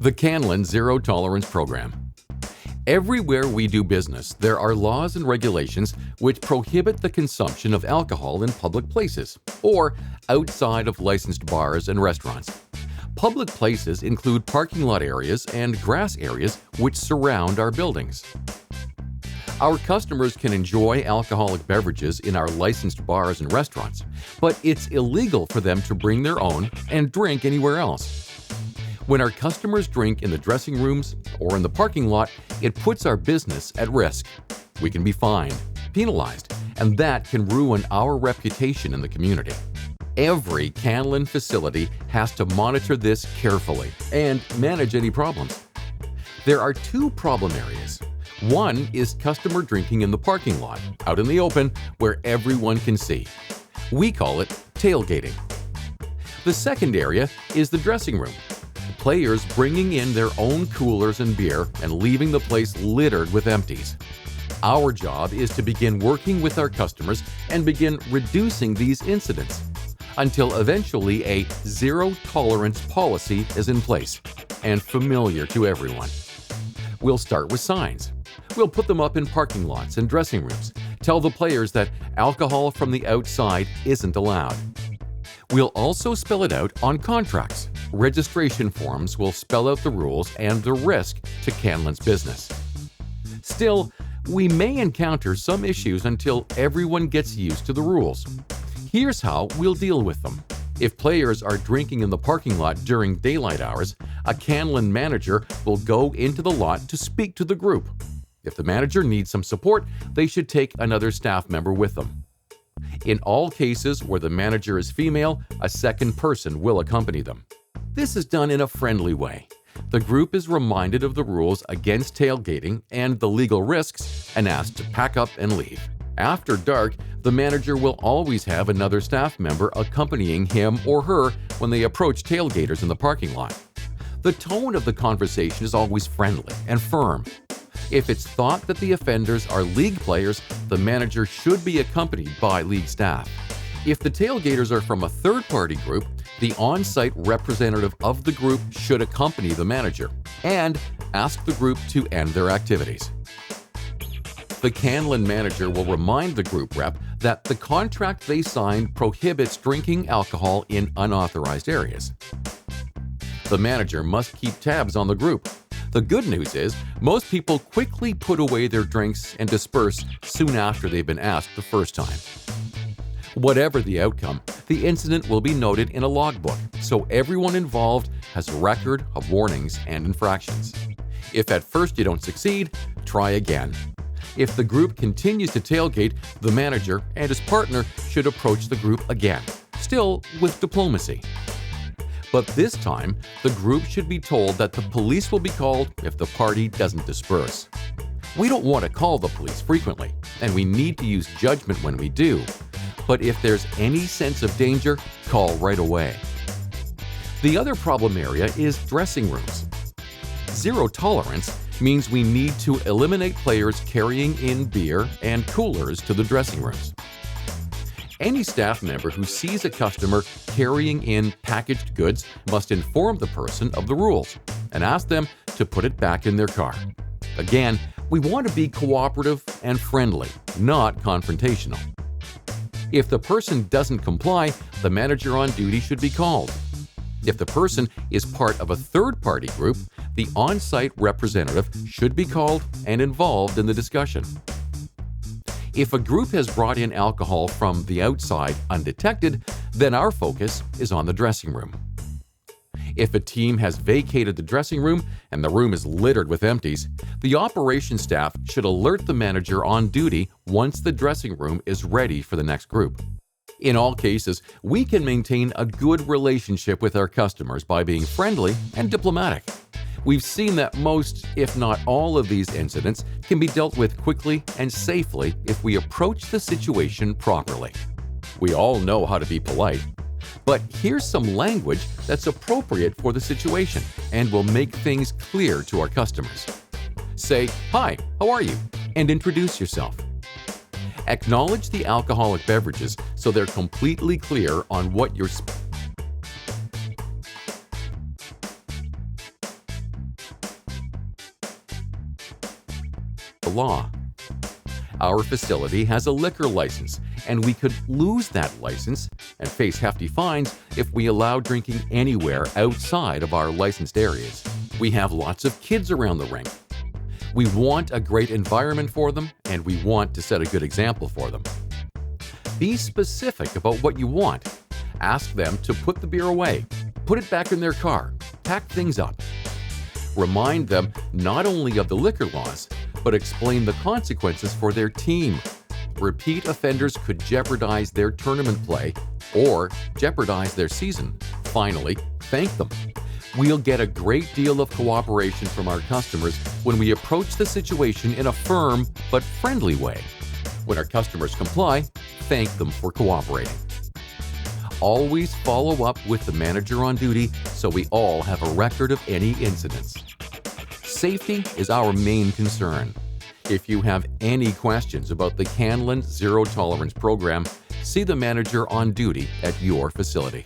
The CANLAN Zero Tolerance Program. Everywhere we do business, there are laws and regulations which prohibit the consumption of alcohol in public places or outside of licensed bars and restaurants. Public places include parking lot areas and grass areas which surround our buildings. Our customers can enjoy alcoholic beverages in our licensed bars and restaurants, but it's illegal for them to bring their own and drink anywhere else. When our customers drink in the dressing rooms or in the parking lot, it puts our business at risk. We can be fined, penalized, and that can ruin our reputation in the community. Every CANLAN facility has to monitor this carefully and manage any problems. There are two problem areas. One is customer drinking in the parking lot, out in the open, where everyone can see. We call it tailgating. The second area is the dressing room. Players bringing in their own coolers and beer and leaving the place littered with empties. Our job is to begin working with our customers and begin reducing these incidents until eventually a zero-tolerance policy is in place and familiar to everyone. We'll start with signs. We'll put them up in parking lots and dressing rooms. Tell the players that alcohol from the outside isn't allowed. We'll also spell it out on contracts. Registration forms will spell out the rules and the risk to CANLAN's business. Still, we may encounter some issues until everyone gets used to the rules. Here's how we'll deal with them. If players are drinking in the parking lot during daylight hours, a CANLAN manager will go into the lot to speak to the group. If the manager needs some support, they should take another staff member with them. In all cases where the manager is female, a second person will accompany them. This is done in a friendly way. The group is reminded of the rules against tailgating and the legal risks and asked to pack up and leave. After dark, the manager will always have another staff member accompanying him or her when they approach tailgaters in the parking lot. The tone of the conversation is always friendly and firm. If it's thought that the offenders are league players, the manager should be accompanied by league staff. If the tailgaters are from a third-party group, the on-site representative of the group should accompany the manager and ask the group to end their activities. The CANLAN manager will remind the group rep that the contract they signed prohibits drinking alcohol in unauthorized areas. The manager must keep tabs on the group. The good news is, most people quickly put away their drinks and disperse soon after they've been asked the first time. Whatever the outcome, the incident will be noted in a logbook, so everyone involved has a record of warnings and infractions. If at first you don't succeed, try again. If the group continues to tailgate, the manager and his partner should approach the group again, still with diplomacy. But this time, the group should be told that the police will be called if the party doesn't disperse. We don't want to call the police frequently, and we need to use judgment when we do. But if there's any sense of danger, call right away. The other problem area is dressing rooms. Zero tolerance means we need to eliminate players carrying in beer and coolers to the dressing rooms. Any staff member who sees a customer carrying in packaged goods must inform the person of the rules and ask them to put it back in their car. Again, we want to be cooperative and friendly, not confrontational. If the person doesn't comply, the manager on duty should be called. If the person is part of a third-party group, the on-site representative should be called and involved in the discussion. If a group has brought in alcohol from the outside undetected, then our focus is on the dressing room. If a team has vacated the dressing room and the room is littered with empties, the operations staff should alert the manager on duty once the dressing room is ready for the next group. In all cases, we can maintain a good relationship with our customers by being friendly and diplomatic. We've seen that most, if not all, of these incidents can be dealt with quickly and safely if we approach the situation properly. We all know how to be polite, but here's some language that's appropriate for the situation and will make things clear to our customers. Say, "Hi, how are you?" and introduce yourself. Acknowledge the alcoholic beverages so they're completely clear on what you're the law. Our facility has a liquor license, and we could lose that license and face hefty fines if we allow drinking anywhere outside of our licensed areas. We have lots of kids around the rink. We want a great environment for them, and we want to set a good example for them. Be specific about what you want. Ask them to put the beer away, put it back in their car, pack things up. Remind them not only of the liquor laws, but explain the consequences for their team. Repeat offenders could jeopardize their tournament play or jeopardize their season. Finally, thank them. We'll get a great deal of cooperation from our customers when we approach the situation in a firm but friendly way. When our customers comply, thank them for cooperating. Always follow up with the manager on duty so we all have a record of any incidents. Safety is our main concern. If you have any questions about the CANLAN Zero Tolerance program, see the manager on duty at your facility.